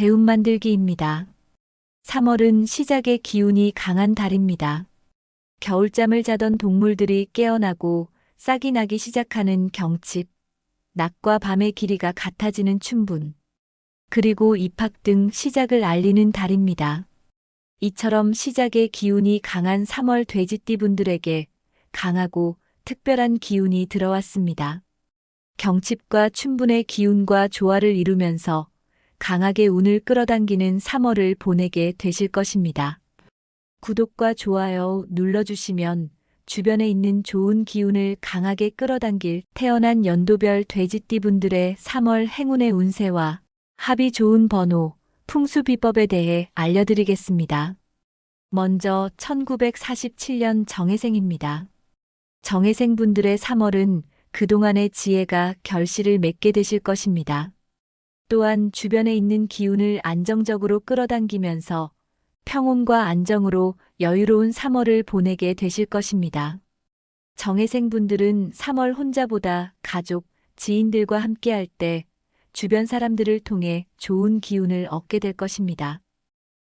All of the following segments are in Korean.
대운 만들기입니다. 3월은 시작의 기운이 강한 달입니다. 겨울잠을 자던 동물들이 깨어나고 싹이 나기 시작하는 경칩, 낮과 밤의 길이가 같아지는 춘분, 그리고 입학 등 시작을 알리는 달입니다. 이처럼 시작의 기운이 강한 3월 돼지띠분들에게 강하고 특별한 기운이 들어왔습니다. 경칩과 춘분의 기운과 조화를 이루면서 강하게 운을 끌어당기는 3월을 보내게 되실 것입니다. 구독과 좋아요 눌러주시면 주변에 있는 좋은 기운을 강하게 끌어당길 태어난 연도별 돼지띠분들의 3월 행운의 운세와 합이 좋은 번호, 풍수비법에 대해 알려드리겠습니다. 먼저 1947년 정해생입니다. 정해생분들의 3월은 그동안의 지혜가 결실을 맺게 되실 것입니다. 또한 주변에 있는 기운을 안정적으로 끌어당기면서 평온과 안정으로 여유로운 3월을 보내게 되실 것입니다. 정해생분들은 3월 혼자보다 가족, 지인들과 함께할 때 주변 사람들을 통해 좋은 기운을 얻게 될 것입니다.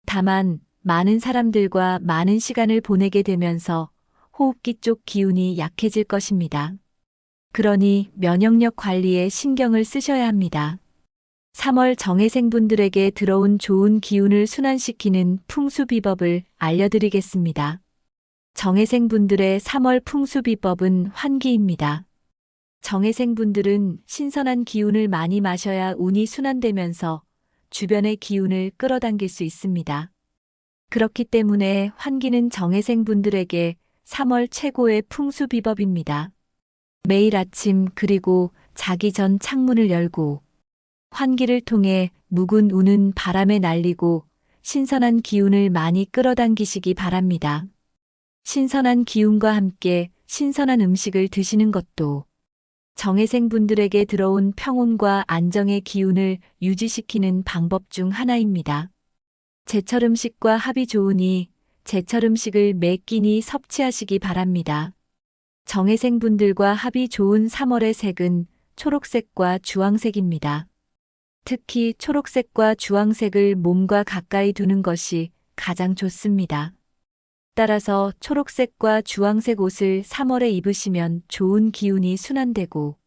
다만 많은 사람들과 많은 시간을 보내게 되면서 호흡기 쪽 기운이 약해질 것입니다. 그러니 면역력 관리에 신경을 쓰셔야 합니다. 3월 정해생분들에게 들어온 좋은 기운을 순환시키는 풍수비법을 알려드리겠습니다. 정해생분들의 3월 풍수비법은 환기입니다. 정해생분들은 신선한 기운을 많이 마셔야 운이 순환되면서 주변의 기운을 끌어당길 수 있습니다. 그렇기 때문에 환기는 정해생분들에게 3월 최고의 풍수비법입니다. 매일 아침 그리고 자기 전 창문을 열고 환기를 통해 묵은 운은 바람에 날리고 신선한 기운을 많이 끌어당기시기 바랍니다. 신선한 기운과 함께 신선한 음식을 드시는 것도 정해생분들에게 들어온 평온과 안정의 기운을 유지시키는 방법 중 하나입니다. 제철 음식과 합이 좋으니 제철 음식을 매 끼니 섭취하시기 바랍니다. 정해생분들과 합이 좋은 3월의 색은 초록색과 주황색입니다. 특히 초록색과 주황색을 몸과 가까이 두는 것이 가장 좋습니다. 따라서 초록색과 주황색 옷을 3월에 입으시면 좋은 기운이 순환되고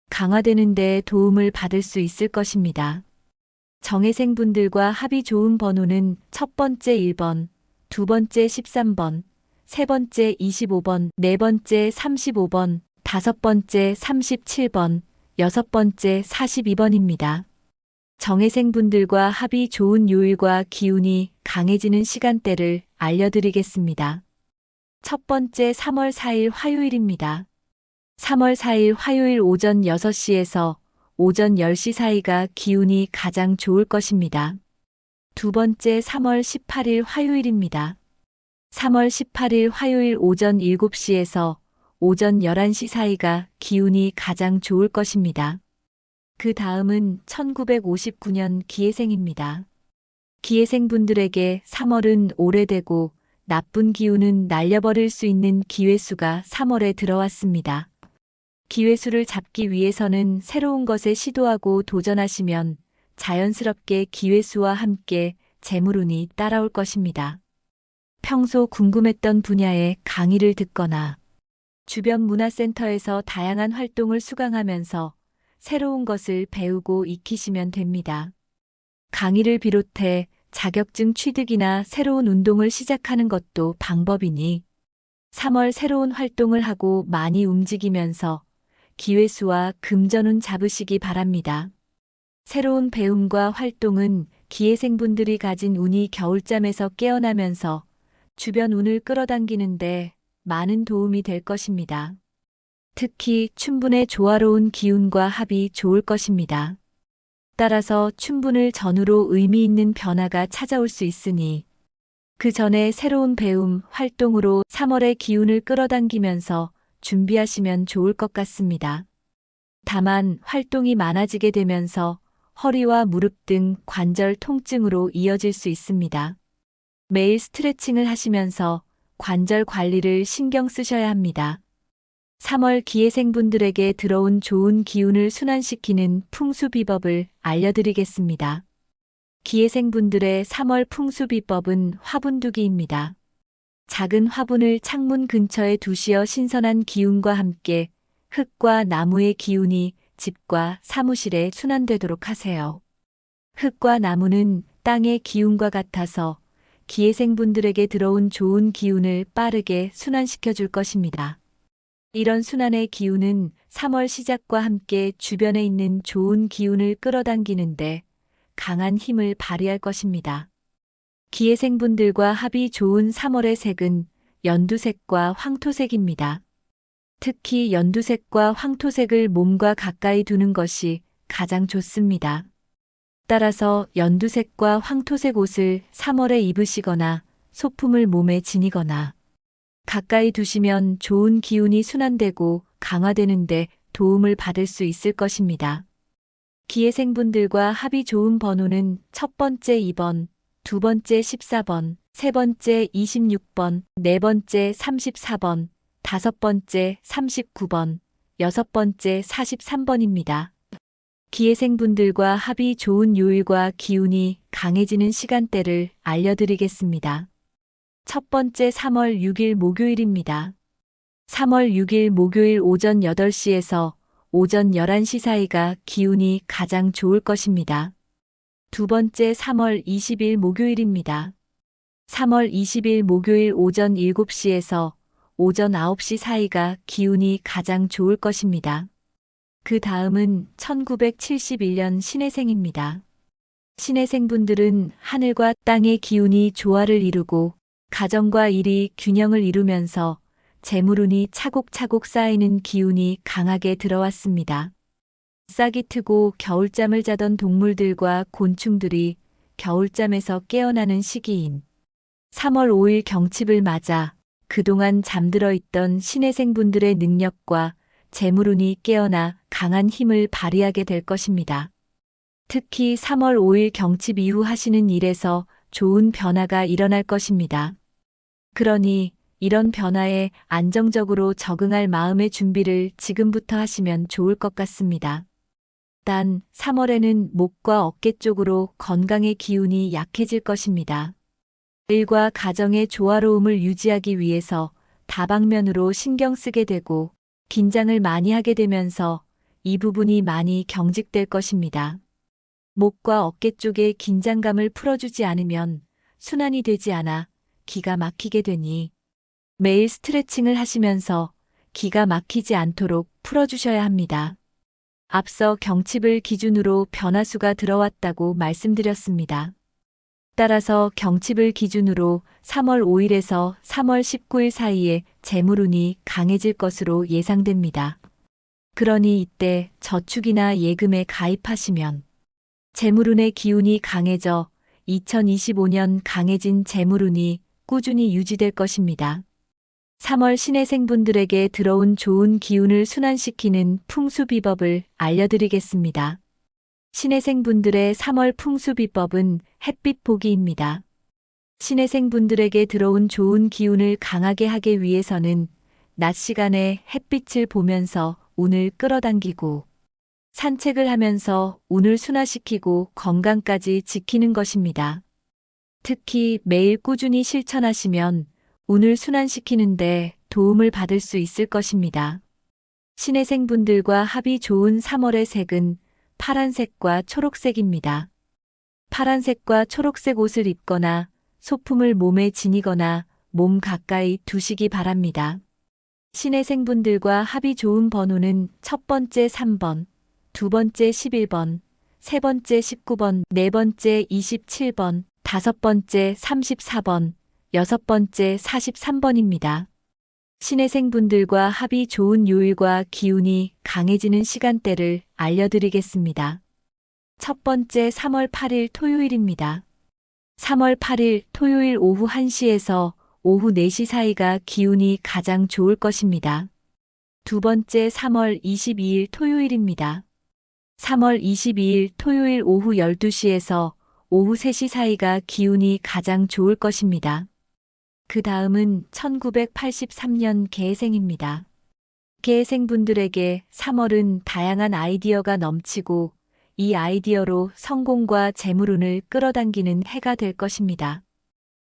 강화되는 데 도움을 받을 수 있을 것입니다. 정해생분들과 합이 좋은 번호는 첫 번째 1번, 두 번째 13번, 세 번째 25번, 네 번째 35번, 다섯 번째 37번, 여섯 번째 42번입니다. 정해생분들과 합이 좋은 요일과 기운이 강해지는 시간대를 알려드리겠습니다. 첫 번째 3월 4일 화요일입니다. 3월 4일 화요일 오전 6시에서 오전 10시 사이가 기운이 가장 좋을 것입니다. 두 번째 3월 18일 화요일입니다. 3월 18일 화요일 오전 7시에서 오전 11시 사이가 기운이 가장 좋을 것입니다. 그 다음은 1959년 기해생입니다. 기해생분들에게 3월은 오래되고 나쁜 기운은 날려버릴 수 있는 기회수가 3월에 들어왔습니다. 기회수를 잡기 위해서는 새로운 것에 시도하고 도전하시면 자연스럽게 기회수와 함께 재물운이 따라올 것입니다. 평소 궁금했던 분야의 강의를 듣거나 주변 문화센터에서 다양한 활동을 수강하면서 새로운 것을 배우고 익히시면 됩니다. 강의를 비롯해 자격증 취득이나 새로운 운동을 시작하는 것도 방법이니 3월 새로운 활동을 하고 많이 움직이면서 기회수와 금전운 잡으시기 바랍니다. 새로운 배움과 활동은 기해생분들이 가진 운이 겨울잠에서 깨어나면서 주변 운을 끌어당기는데 많은 도움이 될 것입니다. 특히 춘분의 조화로운 기운과 합이 좋을 것입니다. 따라서 춘분을 전후로 의미 있는 변화가 찾아올 수 있으니 그 전에 새로운 배움, 활동으로 3월의 기운을 끌어당기면서 준비하시면 좋을 것 같습니다. 다만 활동이 많아지게 되면서 허리와 무릎 등 관절 통증으로 이어질 수 있습니다. 매일 스트레칭을 하시면서 관절 관리를 신경 쓰셔야 합니다. 3월 기해생분들에게 들어온 좋은 기운을 순환시키는 풍수비법을 알려드리겠습니다. 기회생분들의 3월 풍수비법은 화분두기입니다. 작은 화분을 창문 근처에 두시어 신선한 기운과 함께 흙과 나무의 기운이 집과 사무실에 순환되도록 하세요. 흙과 나무는 땅의 기운과 같아서 기회생분들에게 들어온 좋은 기운을 빠르게 순환시켜 줄 것입니다. 이런 순환의 기운은 3월 시작과 함께 주변에 있는 좋은 기운을 끌어당기는데 강한 힘을 발휘할 것입니다. 기회생분들과 합이 좋은 3월의 색은 연두색과 황토색입니다. 특히 연두색과 황토색을 몸과 가까이 두는 것이 가장 좋습니다. 따라서 연두색과 황토색 옷을 3월에 입으시거나 소품을 몸에 지니거나 가까이 두시면 좋은 기운이 순환되고 강화되는데 도움을 받을 수 있을 것입니다. 기회생분들과 합이 좋은 번호는 첫 번째 2번, 두 번째 14번, 세 번째 26번, 네 번째 34번, 다섯 번째 39번, 여섯 번째 43번입니다. 기회생분들과 합이 좋은 요일과 기운이 강해지는 시간대를 알려드리겠습니다. 첫 번째 3월 6일 목요일입니다. 3월 6일 목요일 오전 8시에서 오전 11시 사이가 기운이 가장 좋을 것입니다. 두 번째 3월 20일 목요일입니다. 3월 20일 목요일 오전 7시에서 오전 9시 사이가 기운이 가장 좋을 것입니다. 그 다음은 1971년 신해생입니다. 신해생분들은 하늘과 땅의 기운이 조화를 이루고 가정과 일이 균형을 이루면서 재물운이 차곡차곡 쌓이는 기운이 강하게 들어왔습니다. 싹이 트고 겨울잠을 자던 동물들과 곤충들이 겨울잠에서 깨어나는 시기인 3월 5일 경칩을 맞아 그동안 잠들어 있던 신해생분들의 능력과 재물운이 깨어나 강한 힘을 발휘하게 될 것입니다. 특히 3월 5일 경칩 이후 하시는 일에서 좋은 변화가 일어날 것입니다. 그러니 이런 변화에 안정적으로 적응할 마음의 준비를 지금부터 하시면 좋을 것 같습니다. 단 3월에는 목과 어깨 쪽으로 건강의 기운이 약해질 것입니다. 일과 가정의 조화로움을 유지하기 위해서 다방면으로 신경 쓰게 되고 긴장을 많이 하게 되면서 이 부분이 많이 경직될 것입니다. 목과 어깨 쪽의 긴장감을 풀어주지 않으면 순환이 되지 않아 기가 막히게 되니 매일 스트레칭을 하시면서 기가 막히지 않도록 풀어주셔야 합니다. 앞서 경칩을 기준으로 변화수가 들어왔다고 말씀드렸습니다. 따라서 경칩을 기준으로 3월 5일에서 3월 19일 사이에 재물운이 강해질 것으로 예상됩니다. 그러니 이때 저축이나 예금에 가입하시면 재물운의 기운이 강해져 2025년 강해진 재물운이 꾸준히 유지될 것입니다. 3월 신해생분들에게 들어온 좋은 기운을 순환시키는 풍수비법을 알려드리겠습니다. 신해생분들의 3월 풍수비법은 햇빛 보기입니다. 신해생분들에게 들어온 좋은 기운을 강하게 하기 위해서는 낮 시간에 햇빛을 보면서 운을 끌어당기고 산책을 하면서 운을 순화시키고 건강까지 지키는 것입니다. 특히 매일 꾸준히 실천하시면 운을 순환시키는데 도움을 받을 수 있을 것입니다. 신해생분들과 합이 좋은 3월의 색은 파란색과 초록색입니다. 파란색과 초록색 옷을 입거나 소품을 몸에 지니거나 몸 가까이 두시기 바랍니다. 신해생분들과 합이 좋은 번호는 첫 번째 3번, 두 번째 11번, 세 번째 19번, 네 번째 27번, 다섯 번째 34번, 여섯 번째 43번입니다. 신해생분들과 합이 좋은 요일과 기운이 강해지는 시간대를 알려드리겠습니다. 첫 번째 3월 8일 토요일입니다. 3월 8일 토요일 오후 1시에서 오후 4시 사이가 기운이 가장 좋을 것입니다. 두 번째 3월 22일 토요일입니다. 3월 22일 토요일 오후 12시에서 오후 3시 사이가 기운이 가장 좋을 것입니다. 그 다음은 1983년 개해생입니다. 개해생분들에게 3월은 다양한 아이디어가 넘치고 이 아이디어로 성공과 재물운을 끌어당기는 해가 될 것입니다.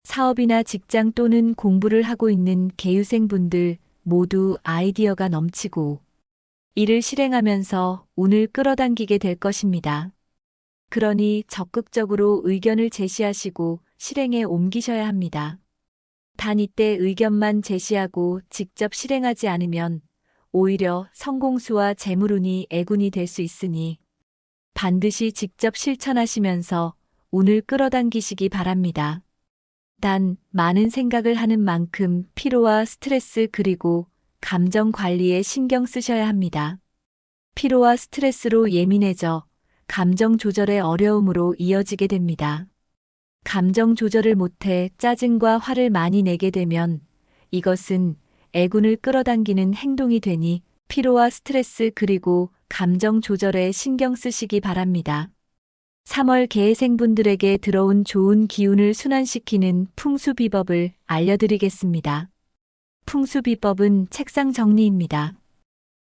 사업이나 직장 또는 공부를 하고 있는 개유생분들 모두 아이디어가 넘치고 이를 실행하면서 운을 끌어당기게 될 것입니다. 그러니 적극적으로 의견을 제시하시고 실행에 옮기셔야 합니다. 단 이때 의견만 제시하고 직접 실행하지 않으면 오히려 성공수와 재물운이 애군이 될 수 있으니 반드시 직접 실천하시면서 운을 끌어당기시기 바랍니다. 단 많은 생각을 하는 만큼 피로와 스트레스 그리고 감정 관리에 신경 쓰셔야 합니다. 피로와 스트레스로 예민해져 감정 조절의 어려움으로 이어지게 됩니다. 감정 조절을 못해 짜증과 화를 많이 내게 되면 이것은 애군을 끌어당기는 행동이 되니 피로와 스트레스 그리고 감정 조절에 신경 쓰시기 바랍니다. 3월 개해생분들에게 들어온 좋은 기운을 순환시키는 풍수비법을 알려드리겠습니다. 풍수비법은 책상 정리입니다.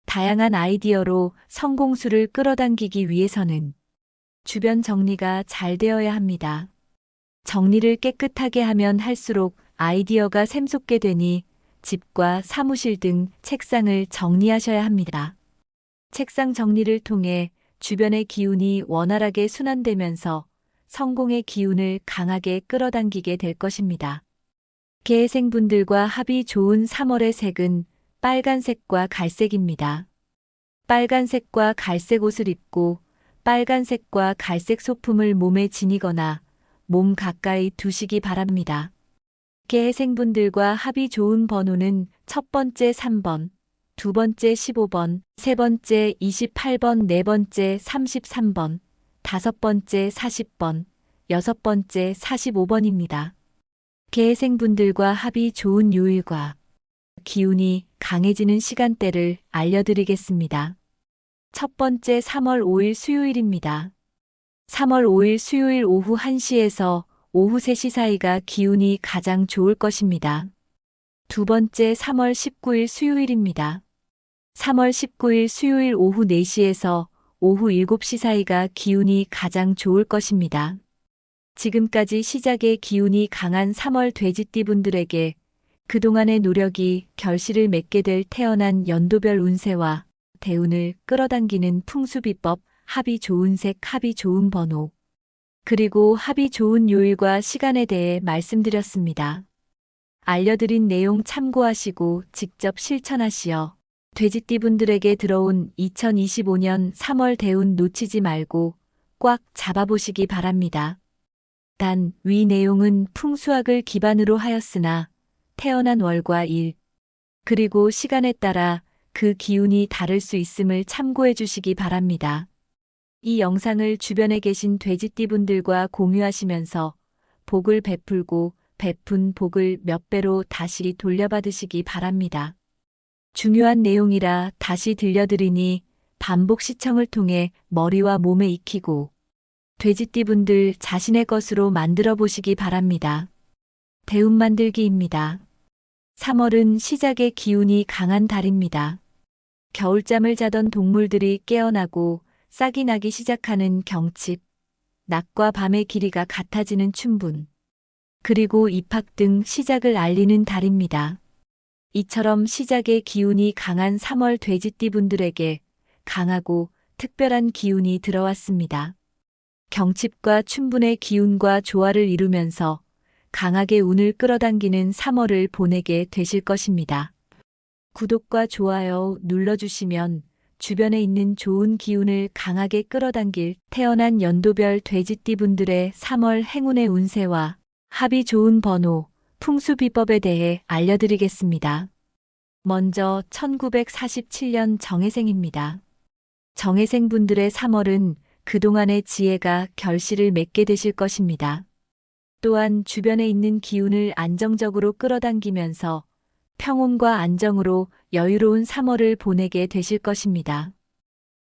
다양한 아이디어로 성공수를 끌어당기기 위해서는 주변 정리가 잘 되어야 합니다. 정리를 깨끗하게 하면 할수록 아이디어가 샘솟게 되니 집과 사무실 등 책상을 정리하셔야 합니다. 책상 정리를 통해 주변의 기운이 원활하게 순환되면서 성공의 기운을 강하게 끌어당기게 될 것입니다. 개해생분들과 합이 좋은 3월의 색은 빨간색과 갈색입니다. 빨간색과 갈색 옷을 입고 빨간색과 갈색 소품을 몸에 지니거나 몸 가까이 두시기 바랍니다. 개해생분들과 합이 좋은 번호는 첫 번째 3번, 두 번째 15번, 세 번째 28번, 네 번째 33번, 다섯 번째 40번, 여섯 번째 45번입니다. 개해생분들과 합이 좋은 요일과 기운이 강해지는 시간대를 알려드리겠습니다. 첫 번째 3월 5일 수요일입니다. 3월 5일 수요일 오후 1시에서 오후 3시 사이가 기운이 가장 좋을 것입니다. 두 번째 3월 19일 수요일입니다. 3월 19일 수요일 오후 4시에서 오후 7시 사이가 기운이 가장 좋을 것입니다. 지금까지 시작의 기운이 강한 3월 돼지띠분들에게 그동안의 노력이 결실을 맺게 될 태어난 연도별 운세와 대운을 끌어당기는 풍수비법, 합이 좋은 색, 합이 좋은 번호, 그리고 합이 좋은 요일과 시간에 대해 말씀드렸습니다. 알려드린 내용 참고하시고 직접 실천하시어 돼지띠분들에게 들어온 2025년 3월 대운 놓치지 말고 꽉 잡아보시기 바랍니다. 단, 위 내용은 풍수학을 기반으로 하였으나 태어난 월과 일, 그리고 시간에 따라 그 기운이 다를 수 있음을 참고해 주시기 바랍니다. 이 영상을 주변에 계신 돼지띠분들과 공유하시면서 복을 베풀고 베푼 복을 몇 배로 다시 돌려받으시기 바랍니다. 중요한 내용이라 다시 들려드리니 반복 시청을 통해 머리와 몸에 익히고 돼지띠분들 자신의 것으로 만들어 보시기 바랍니다. 대운 만들기입니다. 3월은 시작의 기운이 강한 달입니다. 겨울잠을 자던 동물들이 깨어나고 싹이 나기 시작하는 경칩, 낮과 밤의 길이가 같아지는 춘분, 그리고 입학 등 시작을 알리는 달입니다. 이처럼 시작의 기운이 강한 3월 돼지띠분들에게 강하고 특별한 기운이 들어왔습니다. 경칩과 춘분의 기운과 조화를 이루면서 강하게 운을 끌어당기는 3월을 보내게 되실 것입니다. 구독과 좋아요 눌러주시면 주변에 있는 좋은 기운을 강하게 끌어당길 태어난 연도별 돼지띠분들의 3월 행운의 운세와 합이 좋은 번호, 풍수비법에 대해 알려드리겠습니다. 먼저 1947년 정해생입니다. 정해생분들의 3월은 그동안의 지혜가 결실을 맺게 되실 것입니다. 또한 주변에 있는 기운을 안정적으로 끌어당기면서 평온과 안정으로 여유로운 3월을 보내게 되실 것입니다.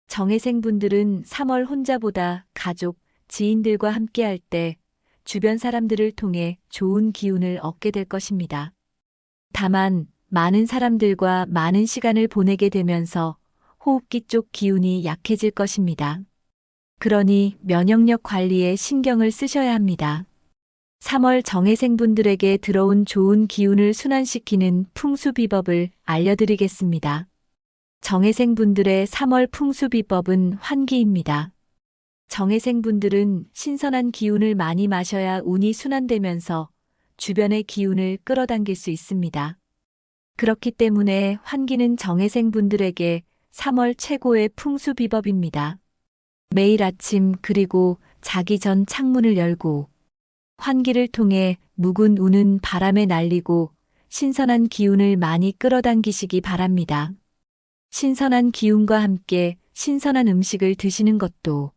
정해생분들은 3월 혼자보다 가족, 지인들과 함께할 때 주변 사람들을 통해 좋은 기운을 얻게 될 것입니다. 다만 많은 사람들과 많은 시간을 보내게 되면서 호흡기 쪽 기운이 약해질 것입니다. 그러니 면역력 관리에 신경을 쓰셔야 합니다. 3월 정회생분들에게 들어온 좋은 기운을 순환시키는 풍수비법을 알려드리겠습니다. 정회생분들의 3월 풍수비법은 환기입니다. 정회생분들은 신선한 기운을 많이 마셔야 운이 순환되면서 주변의 기운을 끌어당길 수 있습니다. 그렇기 때문에 환기는 정회생분들에게 3월 최고의 풍수비법입니다. 매일 아침 그리고 자기 전 창문을 열고 환기를 통해 묵은 운은 바람에 날리고 신선한 기운을 많이 끌어당기시기 바랍니다. 신선한 기운과 함께 신선한 음식을 드시는 것도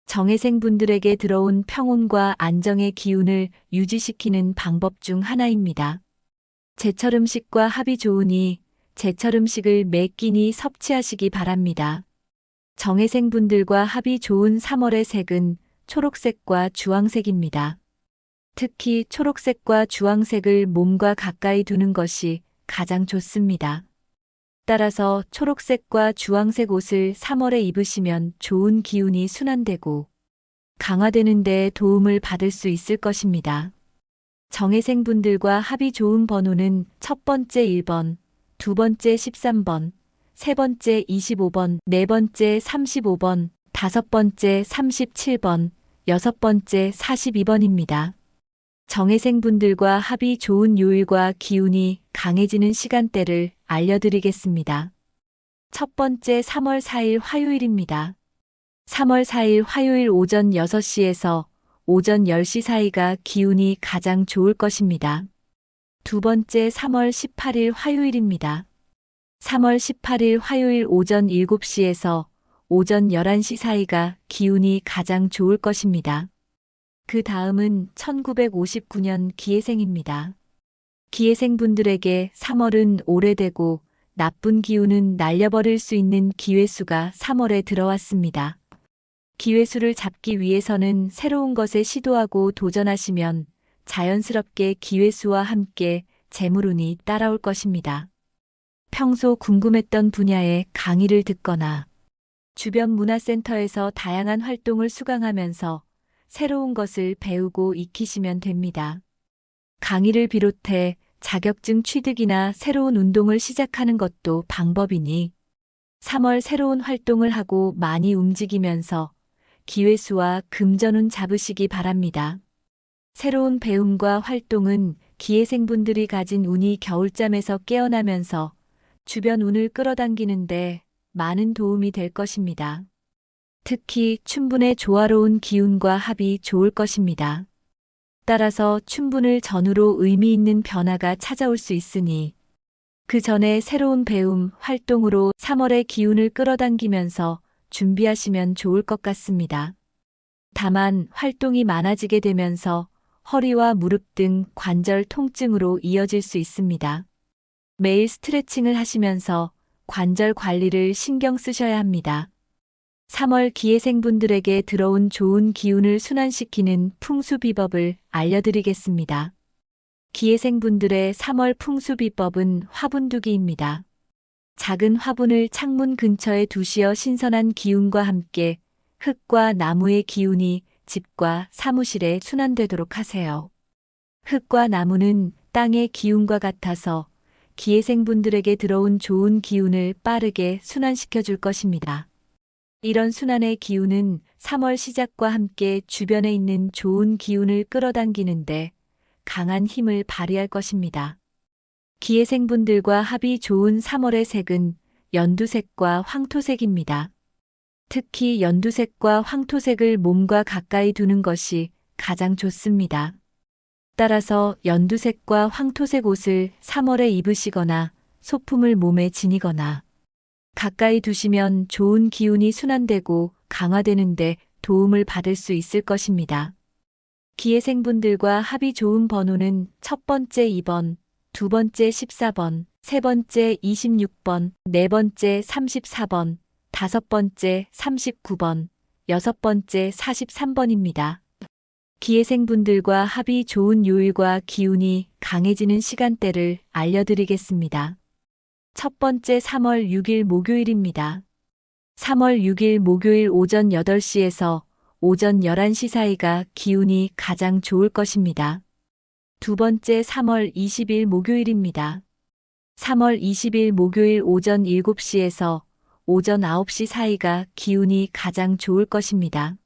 정회생분들에게 들어온 평온과 안정의 기운을 유지시키는 방법 중 하나입니다. 제철 음식과 합이 좋으니 제철 음식을 매 끼니 섭취하시기 바랍니다. 정회생분들과 합이 좋은 3월의 색은 초록색과 주황색입니다. 특히 초록색과 주황색을 몸과 가까이 두는 것이 가장 좋습니다. 따라서 초록색과 주황색 옷을 3월에 입으시면 좋은 기운이 순환되고 강화되는 데 도움을 받을 수 있을 것입니다. 정회생분들과 합이 좋은 번호는 첫 번째 1번, 두 번째 13번, 세 번째 25번, 네 번째 35번, 다섯 번째 37번, 여섯 번째 42번입니다. 정회생분들과 합이 좋은 요일과 기운이 강해지는 시간대를 알려드리겠습니다. 첫 번째 3월 4일 화요일입니다. 3월 4일 화요일 오전 6시에서 오전 10시 사이가 기운이 가장 좋을 것입니다. 두 번째 3월 18일 화요일입니다. 3월 18일 화요일 오전 7시에서 오전 11시 사이가 기운이 가장 좋을 것입니다. 그 다음은 1959년 기해생입니다. 기해생분들에게 3월은 오래되고 나쁜 기운은 날려버릴 수 있는 기회수가 3월에 들어왔습니다. 기회수를 잡기 위해서는 새로운 것에 시도하고 도전하시면 자연스럽게 기회수와 함께 재물운이 따라올 것입니다. 평소 궁금했던 분야의 강의를 듣거나 주변 문화센터에서 다양한 활동을 수강하면서 새로운 것을 배우고 익히시면 됩니다. 강의를 비롯해 자격증 취득이나 새로운 운동을 시작하는 것도 방법이니 3월 새로운 활동을 하고 많이 움직이면서 기회수와 금전운 잡으시기 바랍니다. 새로운 배움과 활동은 기해생분들이 가진 운이 겨울잠에서 깨어나면서 주변 운을 끌어당기는데 많은 도움이 될 것입니다. 특히 춘분의 조화로운 기운과 합이 좋을 것입니다. 따라서 춘분을 전후로 의미 있는 변화가 찾아올 수 있으니 그 전에 새로운 배움, 활동으로 3월의 기운을 끌어당기면서 준비하시면 좋을 것 같습니다. 다만 활동이 많아지게 되면서 허리와 무릎 등 관절 통증으로 이어질 수 있습니다. 매일 스트레칭을 하시면서 관절 관리를 신경 쓰셔야 합니다. 3월 기해생분들에게 들어온 좋은 기운을 순환시키는 풍수비법을 알려드리겠습니다. 기해생분들의 3월 풍수비법은 화분두기입니다. 작은 화분을 창문 근처에 두시어 신선한 기운과 함께 흙과 나무의 기운이 집과 사무실에 순환되도록 하세요. 흙과 나무는 땅의 기운과 같아서 기해생분들에게 들어온 좋은 기운을 빠르게 순환시켜 줄 것입니다. 이런 순환의 기운은 3월 시작과 함께 주변에 있는 좋은 기운을 끌어당기는데 강한 힘을 발휘할 것입니다. 기해생분들과 합이 좋은 3월의 색은 연두색과 황토색입니다. 특히 연두색과 황토색을 몸과 가까이 두는 것이 가장 좋습니다. 따라서 연두색과 황토색 옷을 3월에 입으시거나 소품을 몸에 지니거나 가까이 두시면 좋은 기운이 순환되고 강화되는데 도움을 받을 수 있을 것입니다. 기해생분들과 합이 좋은 번호는 첫 번째 2번, 두 번째 14번, 세 번째 26번, 네 번째 34번, 다섯 번째 39번, 여섯 번째 43번입니다. 기해생분들과 합이 좋은 요일과 기운이 강해지는 시간대를 알려드리겠습니다. 첫 번째 3월 6일 목요일입니다. 3월 6일 목요일 오전 8시에서 오전 11시 사이가 기운이 가장 좋을 것입니다. 두 번째 3월 20일 목요일입니다. 3월 20일 목요일 오전 7시에서 오전 9시 사이가 기운이 가장 좋을 것입니다.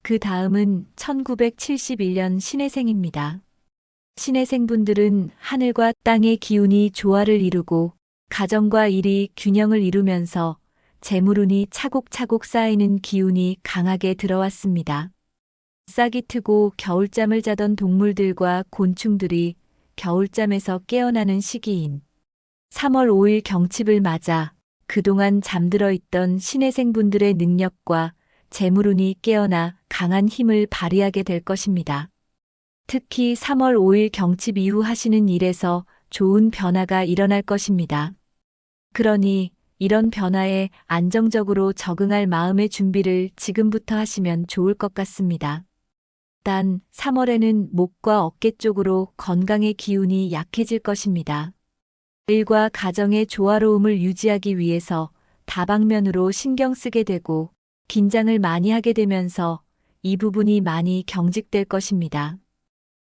그 다음은 1971년 신해생입니다. 신해생분들은 하늘과 땅의 기운이 조화를 이루고 가정과 일이 균형을 이루면서 재물운이 차곡차곡 쌓이는 기운이 강하게 들어왔습니다. 싹이 트고 겨울잠을 자던 동물들과 곤충들이 겨울잠에서 깨어나는 시기인 3월 5일 경칩을 맞아 그동안 잠들어 있던 신해생분들의 능력과 재물운이 깨어나 강한 힘을 발휘하게 될 것입니다. 특히 3월 5일 경칩 이후 하시는 일에서 좋은 변화가 일어날 것입니다. 그러니 이런 변화에 안정적으로 적응할 마음의 준비를 지금부터 하시면 좋을 것 같습니다. 단 3월에는 목과 어깨 쪽으로 건강의 기운이 약해질 것입니다. 일과 가정의 조화로움을 유지하기 위해서 다방면으로 신경 쓰게 되고 긴장을 많이 하게 되면서 이 부분이 많이 경직될 것입니다.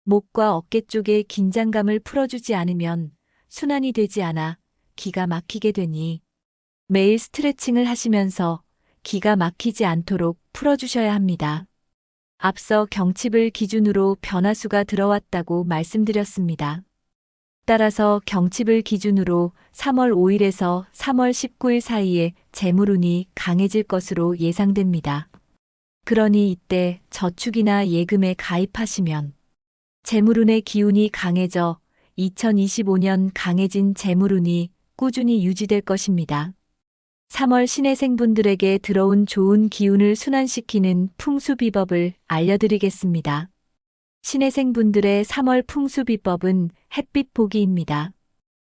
목과 어깨 쪽의 긴장감을 풀어주지 않으면 순환이 되지 않아 기가 막히게 되니 매일 스트레칭을 하시면서 기가 막히지 않도록 풀어주셔야 합니다. 앞서 경칩을 기준으로 변화수가 들어왔다고 말씀드렸습니다. 따라서 경칩을 기준으로 3월 5일에서 3월 19일 사이에 재물운이 강해질 것으로 예상됩니다. 그러니 이때 저축이나 예금에 가입하시면 재물운의 기운이 강해져 2025년 강해진 재물운이 꾸준히 유지될 것입니다. 3월 신해생분들에게 들어온 좋은 기운을 순환시키는 풍수비법을 알려드리겠습니다. 신해생분들의 3월 풍수비법은 햇빛 보기입니다.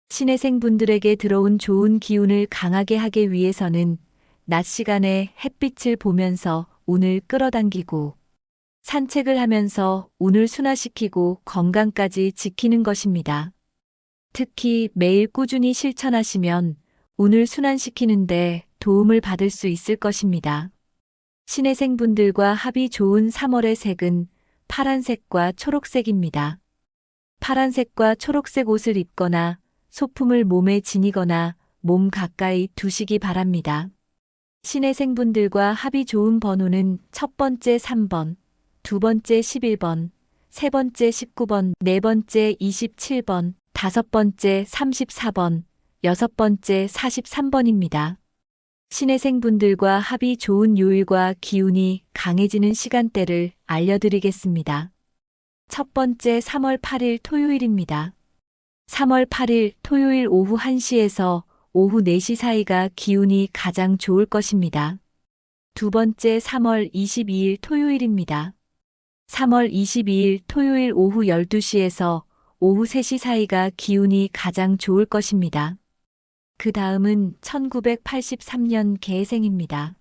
신해생분들에게 들어온 좋은 기운을 강하게 하기 위해서는 낮 시간에 햇빛을 보면서 운을 끌어당기고 산책을 하면서 운을 순화시키고 건강까지 지키는 것입니다. 특히 매일 꾸준히 실천하시면 운을 순환시키는데 도움을 받을 수 있을 것입니다. 신해생분들과 합이 좋은 3월의 색은 파란색과 초록색입니다. 파란색과 초록색 옷을 입거나 소품을 몸에 지니거나 몸 가까이 두시기 바랍니다. 신해생분들과 합이 좋은 번호는 첫 번째 3번, 두 번째 11번, 세 번째 19번, 네 번째 27번, 다섯 번째 34번, 여섯 번째 43번입니다. 신해생분들과 합이 좋은 요일과 기운이 강해지는 시간대를 알려드리겠습니다. 첫 번째 3월 8일 토요일입니다. 3월 8일 토요일 오후 1시에서 오후 4시 사이가 기운이 가장 좋을 것입니다. 두 번째 3월 22일 토요일입니다. 3월 22일 토요일 오후 12시에서 오후 3시 사이가 기운이 가장 좋을 것입니다. 그 다음은 1983년 개생입니다.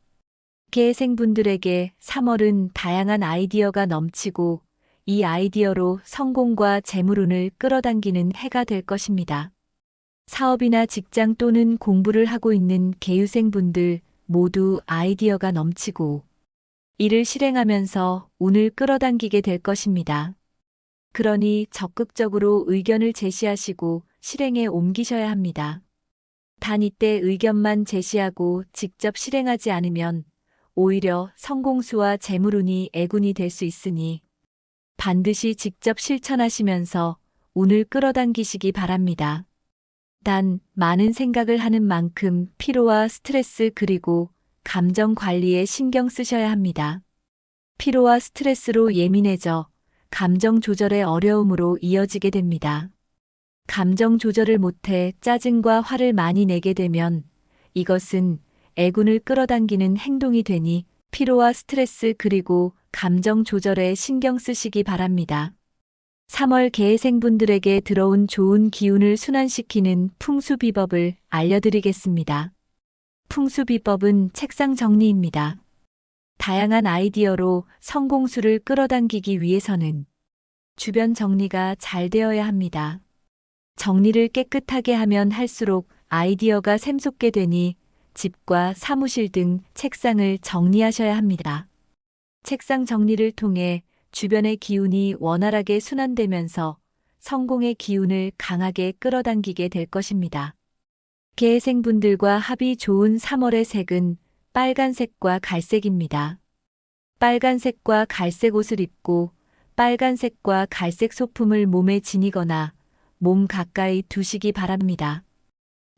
개생분들에게 3월은 다양한 아이디어가 넘치고 이 아이디어로 성공과 재물운을 끌어당기는 해가 될 것입니다. 사업이나 직장 또는 공부를 하고 있는 개유생분들 모두 아이디어가 넘치고 이를 실행하면서 운을 끌어당기게 될 것입니다. 그러니 적극적으로 의견을 제시하시고 실행에 옮기셔야 합니다. 단 이때 의견만 제시하고 직접 실행하지 않으면 오히려 성공수와 재물운이 애군이 될 수 있으니 반드시 직접 실천하시면서 운을 끌어당기시기 바랍니다. 단 많은 생각을 하는 만큼 피로와 스트레스 그리고 감정 관리에 신경 쓰셔야 합니다. 피로와 스트레스로 예민해져 감정 조절의 어려움으로 이어지게 됩니다. 감정 조절을 못해 짜증과 화를 많이 내게 되면 이것은 애군을 끌어당기는 행동이 되니 피로와 스트레스 그리고 감정 조절에 신경 쓰시기 바랍니다. 3월 개생분들에게 들어온 좋은 기운을 순환시키는 풍수비법을 알려드리겠습니다. 풍수비법은 책상 정리입니다. 다양한 아이디어로 성공수를 끌어당기기 위해서는 주변 정리가 잘 되어야 합니다. 정리를 깨끗하게 하면 할수록 아이디어가 샘솟게 되니 집과 사무실 등 책상을 정리하셔야 합니다. 책상 정리를 통해 주변의 기운이 원활하게 순환되면서 성공의 기운을 강하게 끌어당기게 될 것입니다. 개생분들과 합이 좋은 3월의 색은 빨간색과 갈색입니다. 빨간색과 갈색 옷을 입고 빨간색과 갈색 소품을 몸에 지니거나 몸 가까이 두시기 바랍니다.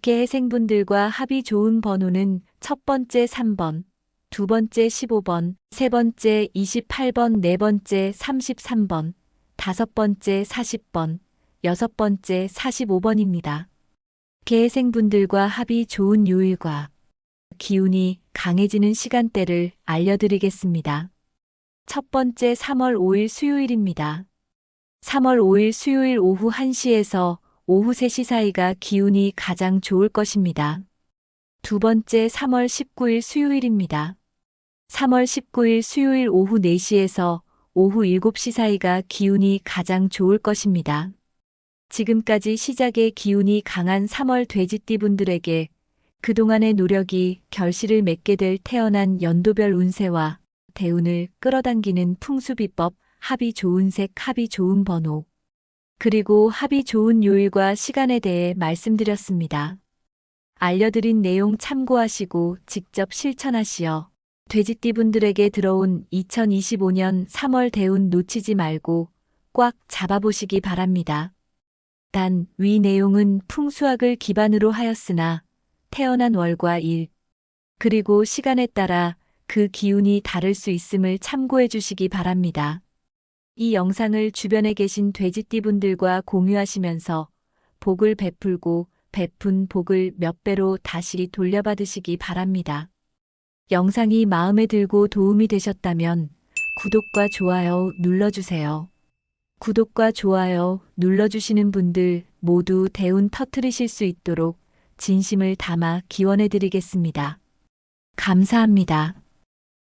개생분들과 합이 좋은 번호는 첫 번째 3번, 두 번째 15번, 세 번째 28번, 네 번째 33번, 다섯 번째 40번, 여섯 번째 45번입니다. 개생분들과 합이 좋은 요일과 기운이 강해지는 시간대를 알려드리겠습니다. 첫 번째 3월 5일 수요일입니다. 3월 5일 수요일 오후 1시에서 오후 3시 사이가 기운이 가장 좋을 것입니다. 두 번째 3월 19일 수요일입니다. 3월 19일 수요일 오후 4시에서 오후 7시 사이가 기운이 가장 좋을 것입니다. 지금까지 시작의 기운이 강한 3월 돼지띠분들에게 그동안의 노력이 결실을 맺게 될 태어난 연도별 운세와 대운을 끌어당기는 풍수비법, 합이 좋은 색, 합이 좋은 번호, 그리고 합이 좋은 요일과 시간에 대해 말씀드렸습니다. 알려드린 내용 참고하시고 직접 실천하시어 돼지띠분들에게 들어온 2025년 3월 대운 놓치지 말고 꽉 잡아보시기 바랍니다. 단, 위 내용은 풍수학을 기반으로 하였으나 태어난 월과 일, 그리고 시간에 따라 그 기운이 다를 수 있음을 참고해 주시기 바랍니다. 이 영상을 주변에 계신 돼지띠분들과 공유하시면서 복을 베풀고 베푼 복을 몇 배로 다시 돌려받으시기 바랍니다. 영상이 마음에 들고 도움이 되셨다면 구독과 좋아요 눌러주세요. 구독과 좋아요 눌러주시는 분들 모두 대운 터뜨리실 수 있도록 진심을 담아 기원해 드리겠습니다. 감사합니다.